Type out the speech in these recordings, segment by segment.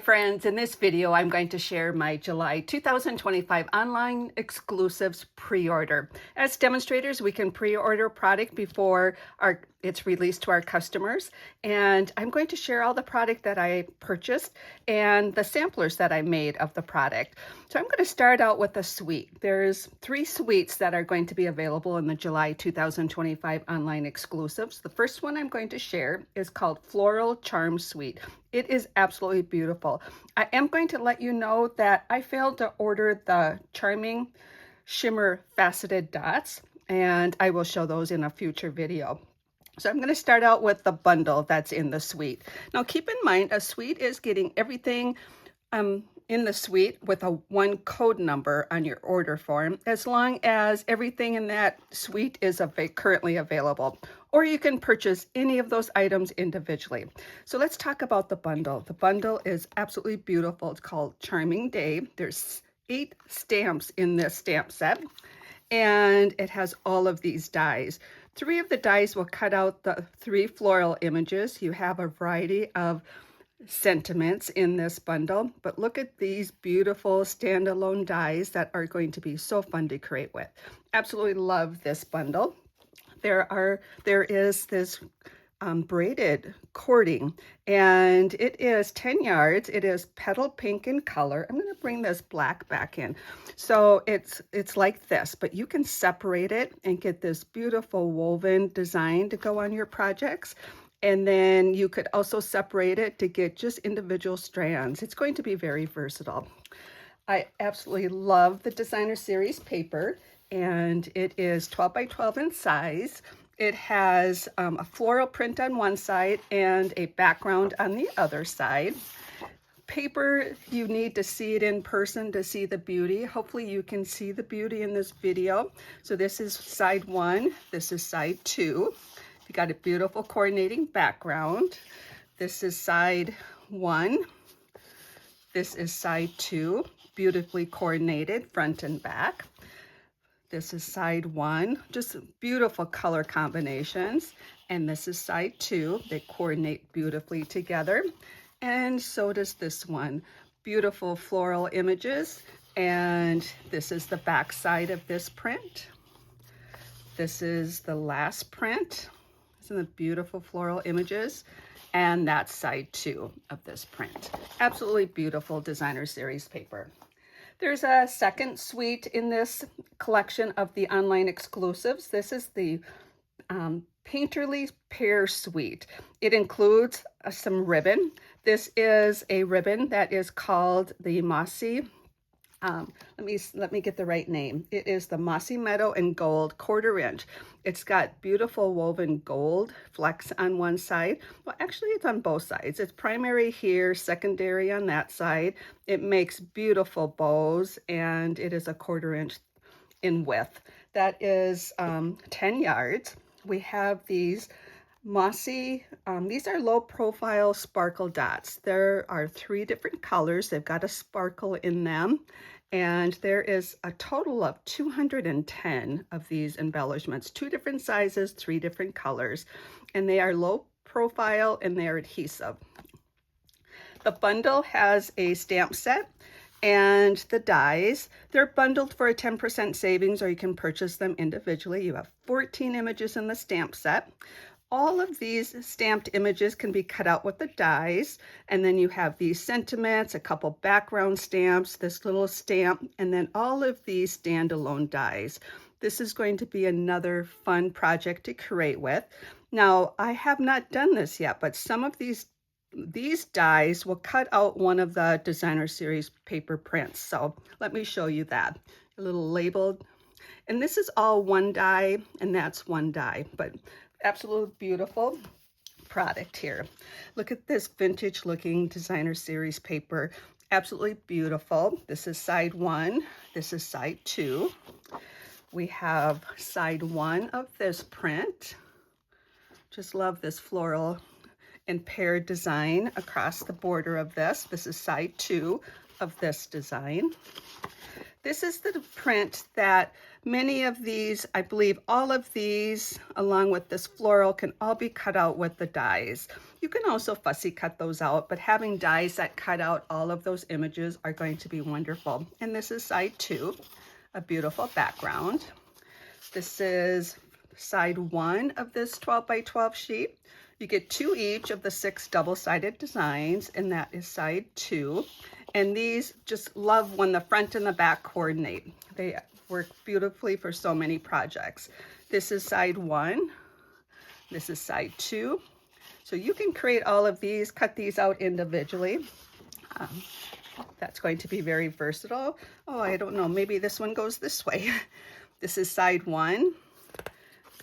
friends, in this video I'm going to share my July 2025 online exclusives pre-order. As demonstrators, we can pre-order product before it's released to our customers, and I'm going to share all the product that I purchased and the samplers that I made of the product. So I'm going to start out with a suite. There's 3 suites that are going to be available in the July 2025 online exclusives. The first one I'm going to share is called Floral Charm Suite. It is absolutely beautiful. I am going to let you know that I failed to order the Charming Shimmer Faceted Dots, and I will show those in a future video. So I'm going to start out with the bundle that's in the suite. Now keep in mind, a suite is getting everything in the suite with a 1 code number on your order form, as long as everything in that suite is currently available. Or you can purchase any of those items individually. So let's talk about the bundle. The bundle is absolutely beautiful. It's called Charming Day. There's 8 stamps in this stamp set, and it has all of these dies. 3 of the dies will cut out the 3 floral images. You have a variety of sentiments in this bundle, but look at these beautiful standalone dies that are going to be so fun to create with. Absolutely love this bundle. There is this braided cording, and it is 10 yards. It is petal pink in color. I'm going to bring this black back in. So it's like this, but you can separate it and get this beautiful woven design to go on your projects. And then you could also separate it to get just individual strands. It's going to be very versatile. I absolutely love the designer series paper, and it is 12 by 12 in size. It has a floral print on one side and a background on the other side. Paper, you need to see it in person to see the beauty. Hopefully you can see the beauty in this video. So this is side 1, this is side 2. You got a beautiful coordinating background. This is side 1. This is side 2, beautifully coordinated front and back. This is side 1, just beautiful color combinations. And this is side 2. They coordinate beautifully together. And so does this one. Beautiful floral images. And this is the back side of this print. This is the last print. Isn't it beautiful floral images? And that's side 2 of this print. Absolutely beautiful designer series paper. There's a second suite in this collection of the online exclusives. This is the Painterly Pear Suite. It includes some ribbon. This is a ribbon that is called the Mossy. Let me get the right name. It is the Mossy Meadow and Gold 1/4 inch. It's got beautiful woven gold flecks on one side. Well, actually it's on both sides. It's primary here, secondary on that side. It makes beautiful bows, and it is a 1/4 inch in width. That is 10 yards. We have these mossy, these are low profile sparkle dots. There are 3 different colors. They've got a sparkle in them. And there is a total of 210 of these embellishments, 2 different sizes, 3 different colors, and they are low profile and they're adhesive. The bundle has a stamp set and the dies. They're bundled for a 10% savings, or you can purchase them individually. You have 14 images in the stamp set. All of these stamped images can be cut out with the dies, and then you have these sentiments, a couple background stamps, this little stamp, and then all of these standalone dies. This is going to be another fun project to create with. Now, I have not done this yet, but some of these dies will cut out one of the designer series paper prints. So let me show you that. A little labeled, and this is all 1 die, and that's 1 die, but absolutely beautiful product here. Look at this vintage looking designer series paper. Absolutely beautiful. This is side 1. This is side 2. We have side 1 of this print. Just love this floral and pear design across the border of this. This is side 2 of this design. This is the print that many of these, I believe all of these, along with this floral, can all be cut out with the dies. You can also fussy cut those out, but having dies that cut out all of those images are going to be wonderful. And this is side 2, a beautiful background. This is side 1 of this 12 by 12 sheet. You get 2 each of the 6 double-sided designs, and that is side 2. And these, just love when the front and the back coordinate. They work beautifully for so many projects. This is side 1. This is side 2. So you can create all of these, cut these out individually. That's going to be very versatile. Oh, I don't know, maybe this one goes this way. This is side 1.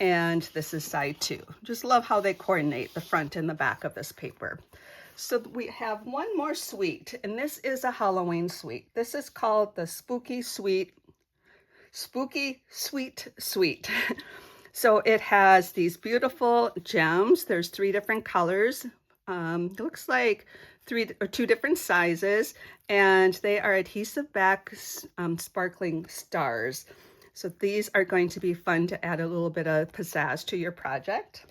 And this is side 2. Just love how they coordinate the front and the back of this paper. So we have one more suite, and this is a Halloween suite. This is called the Spooky Sweet Suite. So it has these beautiful gems. There's 3 different colors. It looks like 2 different sizes, and they are adhesive back sparkling stars. So these are going to be fun to add a little bit of pizzazz to your project.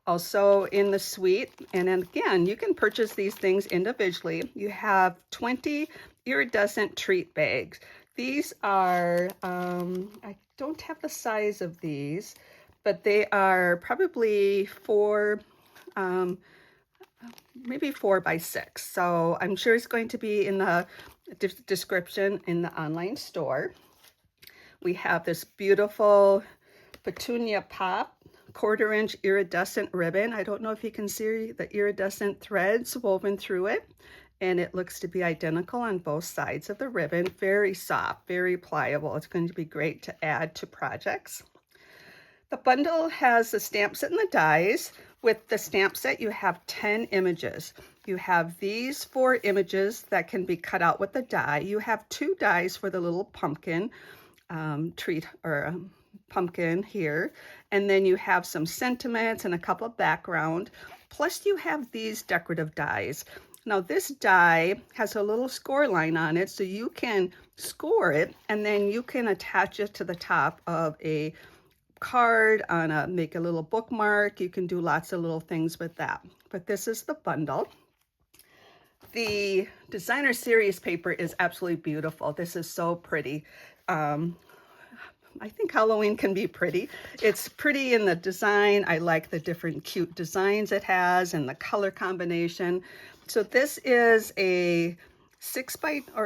Also in the suite, and again, you can purchase these things individually. You have 20 iridescent treat bags. These are, I don't have the size of these, but they are probably maybe 4 by 6. So I'm sure it's going to be in the description in the online store. We have this beautiful petunia pop 1/4-inch iridescent ribbon. I don't know if you can see the iridescent threads woven through it, and it looks to be identical on both sides of the ribbon. Very soft, very pliable. It's going to be great to add to projects. The bundle has the stamp set and the dies. With the stamp set, you have 10 images. You have these 4 images that can be cut out with the die. You have 2 dies for the little pumpkin treat or pumpkin here, and then you have some sentiments and a couple of background, plus you have these decorative dies. Now this die has a little score line on it, so you can score it and then you can attach it to the top of a card, make a little bookmark. You can do lots of little things with that. But this is the bundle. The designer series paper is absolutely beautiful. This is so pretty. I think Halloween can be pretty. It's pretty in the design. I like the different cute designs it has and the color combination. So this is a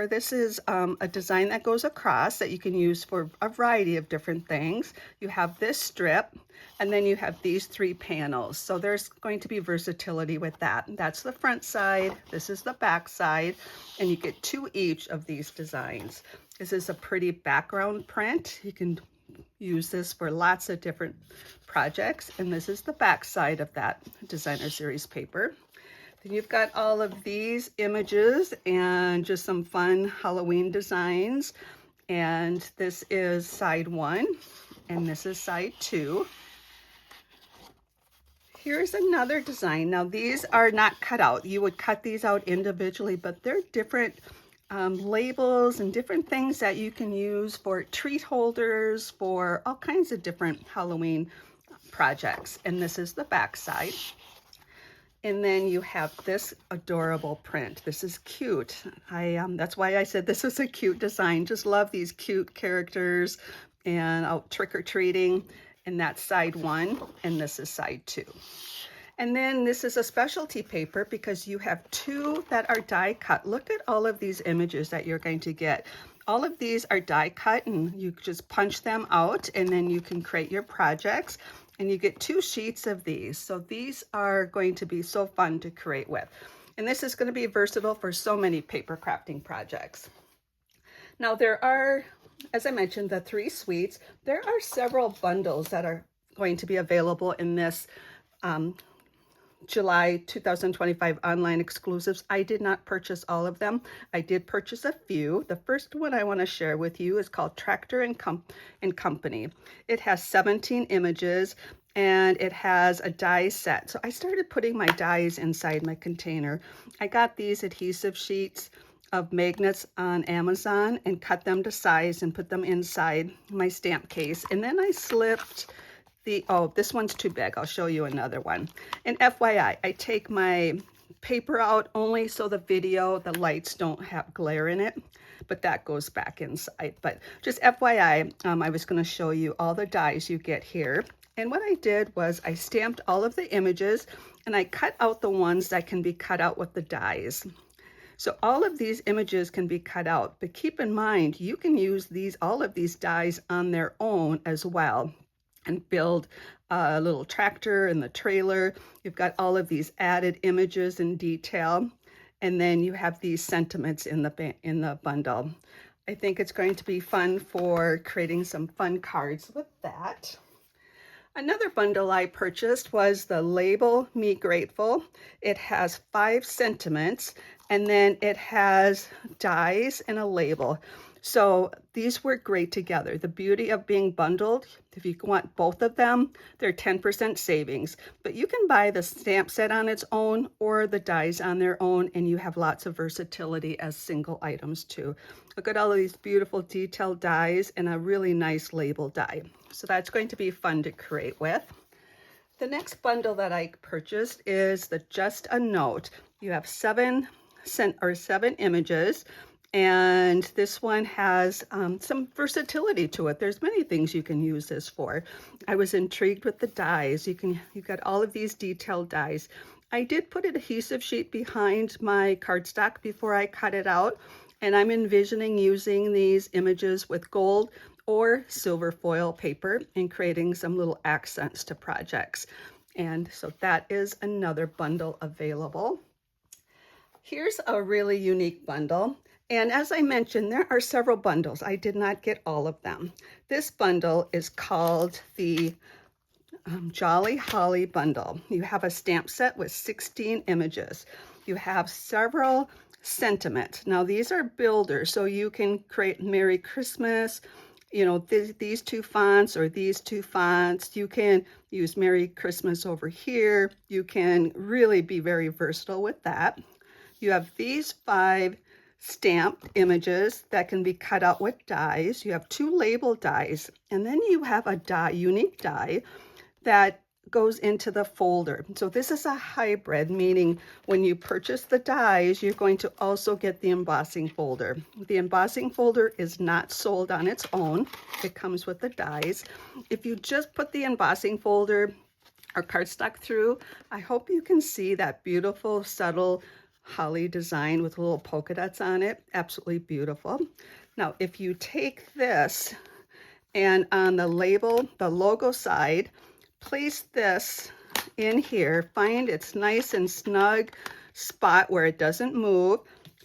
this is a design that goes across that you can use for a variety of different things. You have this strip, and then you have these 3 panels. So there's going to be versatility with that. That's the front side. This is the back side, and you get 2 each of these designs. This is a pretty background print. You can use this for lots of different projects, and this is the back side of that designer series paper. Then you've got all of these images and just some fun Halloween designs. And this is side 1, and this is side 2. Here's another design. Now these are not cut out. You would cut these out individually, but they're different labels and different things that you can use for treat holders, for all kinds of different Halloween projects. And this is the back side. And then you have this adorable print. This is cute. That's why I said this is a cute design. Just love these cute characters and out trick-or-treating. And that's side 1, and this is side 2. And then this is a specialty paper because you have 2 that are die cut. Look at all of these images that you're going to get. All of these are die cut, and you just punch them out, and then you can create your projects. And you get 2 sheets of these. So these are going to be so fun to create with. And this is going to be versatile for so many paper crafting projects. Now there are, as I mentioned, the 3 suites. There are several bundles that are going to be available in this July 2025 online exclusives. I did not purchase all of them. I did purchase a few. The first one I want to share with you is called Tractor and Company. It has 17 images and it has a die set. So I started putting my dies inside my container. I got these adhesive sheets of magnets on Amazon and cut them to size and put them inside my stamp case. And then I slipped oh, this one's too big. I'll show you another one. And FYI, I take my paper out only so the lights don't have glare in it, but that goes back inside. But just FYI, I was going to show you all the dies you get here. And what I did was I stamped all of the images and I cut out the ones that can be cut out with the dies. So all of these images can be cut out, but keep in mind, you can use all of these dies on their own as well and build a little tractor and the trailer. You've got all of these added images and detail, and then you have these sentiments in the bundle. I think it's going to be fun for creating some fun cards with that. Another bundle I purchased was the Label Me Grateful. It has 5 sentiments, and then it has dies and a label. So these work great together. The beauty of being bundled, if you want both of them, they're 10% savings. But you can buy the stamp set on its own or the dies on their own, and you have lots of versatility as single items too. Look at all of these beautiful detailed dies and a really nice label die. So that's going to be fun to create with. The next bundle that I purchased is the Just a Note. You have 7 images. And this one has some versatility to it. There's many things you can use this for. I was intrigued with the dies. You've got all of these detailed dies. I did put an adhesive sheet behind my cardstock before I cut it out, and I'm envisioning using these images with gold or silver foil paper and creating some little accents to projects. And so that is another bundle available. Here's a really unique bundle. And as I mentioned, there are several bundles. I did not get all of them. This bundle is called the Jolly Holly Bundle. You have a stamp set with 16 images. You have several sentiments. Now these are builders, so you can create Merry Christmas, you know, these 2 fonts or these 2 fonts. You can use Merry Christmas over here. You can really be very versatile with that. You have these 5 stamped images that can be cut out with dies. You have 2 label dies, and then you have a unique die that goes into the folder. So this is a hybrid, meaning when you purchase the dies, you're going to also get the embossing folder. The embossing folder is not sold on its own. It comes with the dies. If you just put the embossing folder or cardstock through, I hope you can see that beautiful, subtle holly design with little polka dots on it. Absolutely beautiful. Now, if you take this and on the label, the logo side, place this in here, find its nice and snug spot where it doesn't move,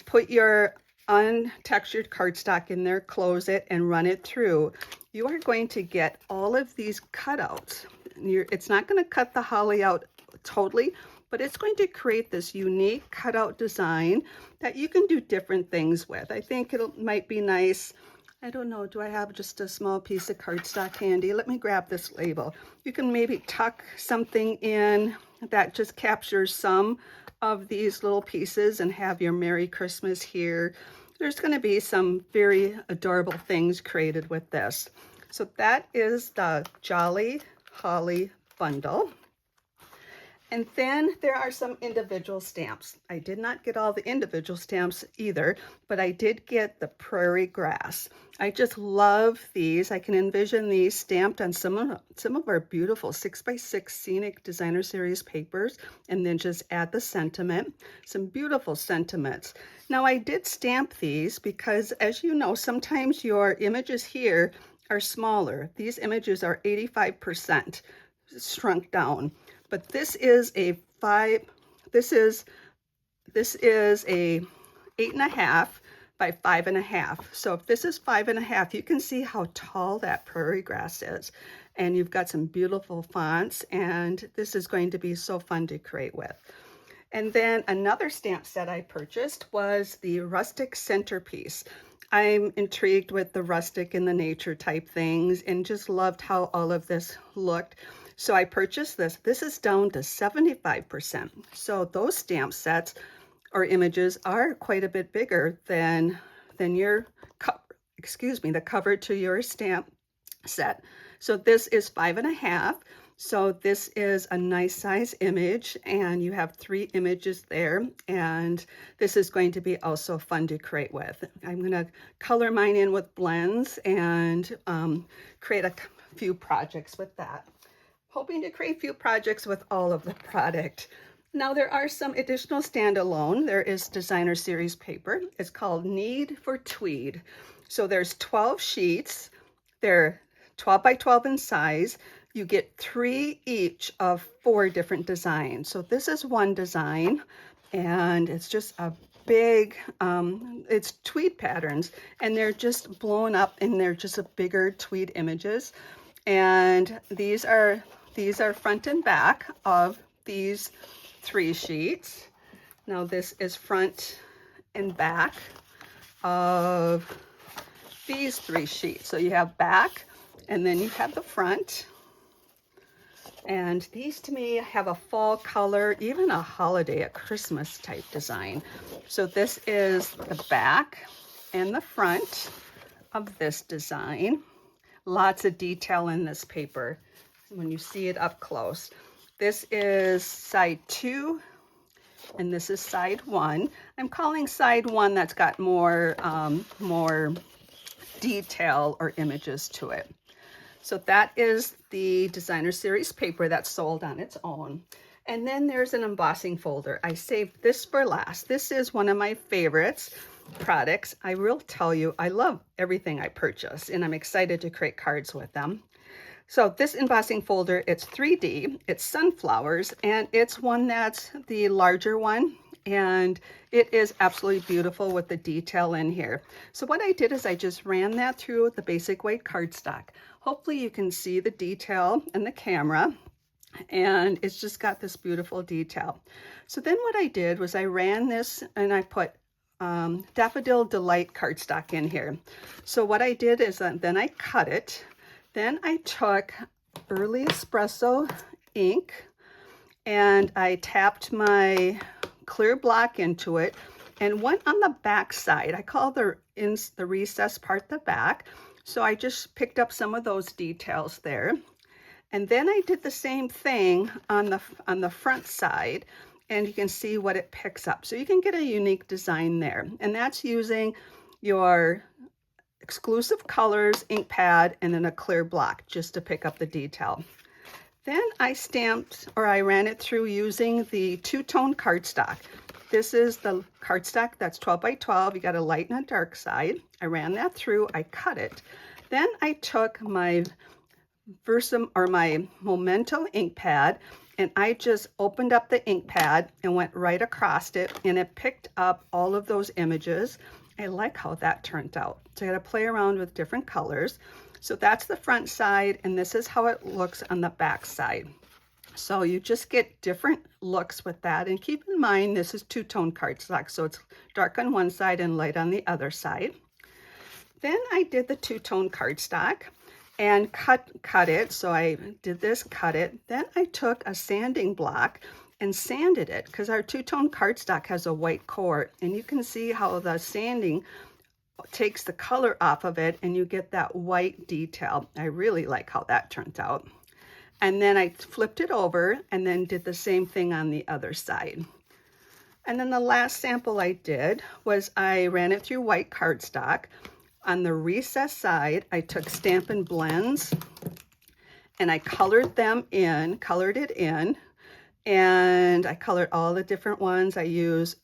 put your untextured cardstock in there, close it, and run it through. You are going to get all of these cutouts. It's not going to cut the holly out totally, but it's going to create this unique cutout design that you can do different things with. I think it might be nice. I don't know, do I have just a small piece of cardstock handy? Let me grab this label. You can maybe tuck something in that just captures some of these little pieces and have your Merry Christmas here. There's going to be some very adorable things created with this. So that is the Jolly Holly Bundle. And then there are some individual stamps. I did not get all the individual stamps either, but I did get the Prairie Grass. I just love these. I can envision these stamped on some of our beautiful 6x6 Scenic Designer Series papers, and then just add the sentiment, some beautiful sentiments. Now I did stamp these because, as you know, sometimes your images here are smaller. These images are 85% shrunk down. But this is a 8.5 by 5.5. So if this is 5.5, you can see how tall that prairie grass is. And you've got some beautiful fonts, and this is going to be so fun to create with. And then another stamp set I purchased was the Rustic Centerpiece. I'm intrigued with the rustic and the nature type things and just loved how all of this looked. So I purchased this. This is down to 75%. So those stamp sets or images are quite a bit bigger than your the cover to your stamp set. So this is 5.5. So this is a nice size image, and you have 3 images there, and this is going to be also fun to create with. I'm going to color mine in with blends and create a few projects with that. Hoping to create a few projects with all of the product. Now there are some additional standalone. There is designer series paper. It's called Need for Tweed. So there's 12 sheets. They're 12 by 12 in size. You get 3 each of 4 different designs. So this is one design, and it's just a big, it's tweed patterns, and they're just blown up, and they're just a bigger tweed images. And these are front and back of these 3 sheets. Now this is front and back of these 3 sheets. So you have back, and then you have the front. And these to me have a fall color, even a holiday, a Christmas type design. So this is the back and the front of this design. Lots of detail in this paper when you see it up close. This is side 2, and this is side 1. I'm calling side 1 that's got more detail or images to it. So that is the designer series paper that's sold on its own. And then there's an embossing folder. I saved this for last. This is one of my favorites products. I will tell you, I love everything I purchase, and I'm excited to create cards with them. So this embossing folder, it's 3D, it's sunflowers, and it's one that's the larger one, and it is absolutely beautiful with the detail in here. So what I did is I just ran that through the basic white cardstock. Hopefully you can see the detail in the camera, and it's just got this beautiful detail. So then what I did was I ran this, and I put Daffodil Delight cardstock in here. So what I did is then I cut it. Then I took Early Espresso ink, and I tapped my clear block into it and went on the back side. I call the recess part the back. So I just picked up some of those details there. And then I did the same thing on the front side, and you can see what it picks up. So you can get a unique design there. And that's using your exclusive colors, ink pad, and then a clear block just to pick up the detail. Then I ran it through using the 2-tone cardstock. This is the cardstock that's 12 by 12. You got a light and a dark side. I ran that through, I cut it. Then I took my my Memento ink pad, and I just opened up the ink pad and went right across it, and it picked up all of those images. I like how that turned out. So I got to play around with different colors. So that's the front side, and this is how it looks on the back side. So you just get different looks with that. And keep in mind, this is 2-tone cardstock, so it's dark on one side and light on the other side. Then I did the 2-tone cardstock and cut it. So I did this, cut it. Then I took a sanding block and sanded it, because our 2-tone cardstock has a white core, and you can see how the sanding takes the color off of it, and you get that white detail. I really like how that turned out. And then I flipped it over and then did the same thing on the other side. And then the last sample I did was I ran it through white cardstock. On the recess side, I took Stampin' Blends, and I colored it in, and I colored all the different ones. I used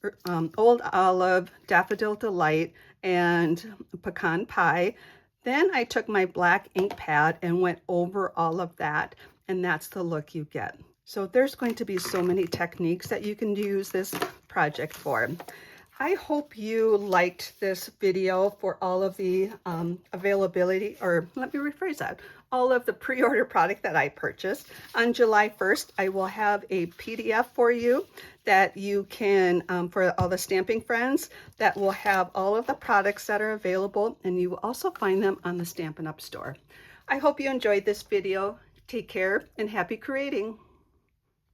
Old Olive, Daffodil Delight, and Pecan Pie. Then I took my black ink pad and went over all of that, and that's the look you get. So there's going to be so many techniques that you can use this project for. I hope you liked this video for all of the availability, or let me rephrase that, all of the pre-order product that I purchased. On July 1st, I will have a PDF for you that you can, for all the stamping friends, that will have all of the products that are available, and you will also find them on the Stampin' Up! Store. I hope you enjoyed this video. Take care and happy creating.